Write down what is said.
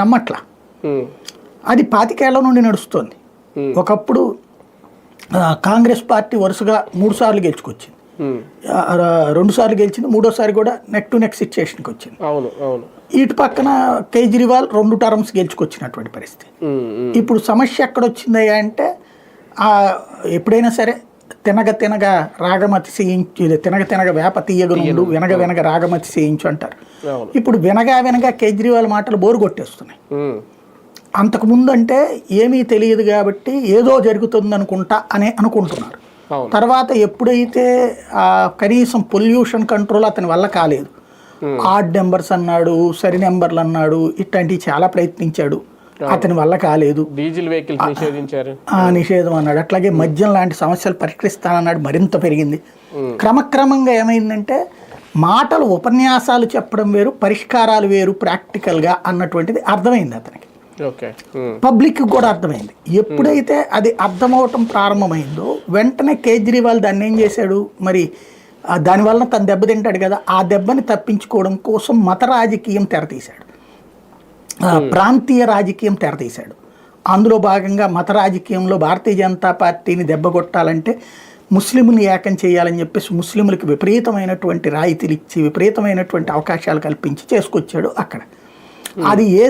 నమ్మట్ల. అది 25 ఏళ్ల నుండి నడుస్తుంది. ఒకప్పుడు కాంగ్రెస్ పార్టీ వరుసగా 3 సార్లు గెలుచుకొచ్చింది, 2 సార్లు గెలిచింది, 3ఓసారి కూడా నెక్ టు నెక్ సిచ్యుయేషన్కి వచ్చింది. ఇటు పక్కన కేజ్రీవాల్ 2 టర్మ్స్ గెలుచుకొచ్చినటువంటి పరిస్థితి. ఇప్పుడు సమస్య ఎక్కడొచ్చిందయ్యా అంటే ఎప్పుడైనా సరే తినగ రాగమతి చేయించు, తినగ వేప తీయగనుండు, వినగ రాగమతి చేయించు అంటారు. ఇప్పుడు వినగా కేజ్రీవాల్ మాటలు బోరు కొట్టేస్తున్నాయి. అంతకుముందు అంటే ఏమీ తెలియదు కాబట్టి ఏదో జరుగుతుంది అనుకుంటా అని అనుకుంటున్నారు. తర్వాత ఎప్పుడైతే కనీసం పొల్యూషన్ కంట్రోల్ అతని వల్ల కాలేదు, ఆడ్ నెంబర్స్ అన్నాడు, సరి నెంబర్లు అన్నాడు, ఇట్లాంటివి చాలా ప్రయత్నించాడు, అతని వల్ల కాలేదు. డీజిల్ వెహికల్స్ నిషేధించారు, నిషేధం అన్నాడు. అట్లాగే మద్యం లాంటి సమస్యలు పరిష్కరిస్తానన్నాడు, మరింత పెరిగింది. క్రమక్రమంగా ఏమైందంటే మాటలు ఉపన్యాసాలు చెప్పడం వేరు, పరిష్కారాలు వేరు ప్రాక్టికల్గా అన్నటువంటిది అర్థమైంది అతనికి, పబ్లిక్ కూడా అర్థమైంది. ఎప్పుడైతే అది అర్థమవటం ప్రారంభమైందో వెంటనే కేజ్రీవాల్ దాన్ని ఏం చేశాడు, మరి దానివల్ల తను దెబ్బతింటాడు కదా, ఆ దెబ్బని తప్పించుకోవడం కోసం మత రాజకీయం తెరతీశాడు, ప్రాంతీయ రాజకీయం తెరతీశాడు. అందులో భాగంగా మత రాజకీయంలో భారతీయ జనతా పార్టీని దెబ్బకొట్టాలంటే ముస్లింని ఏకం చేయాలని చెప్పేసి ముస్లింలకు విపరీతమైనటువంటి రాయితీలు ఇచ్చి విపరీతమైనటువంటి అవకాశాలు కల్పించి చేసుకొచ్చాడు అక్కడ. అది ఏ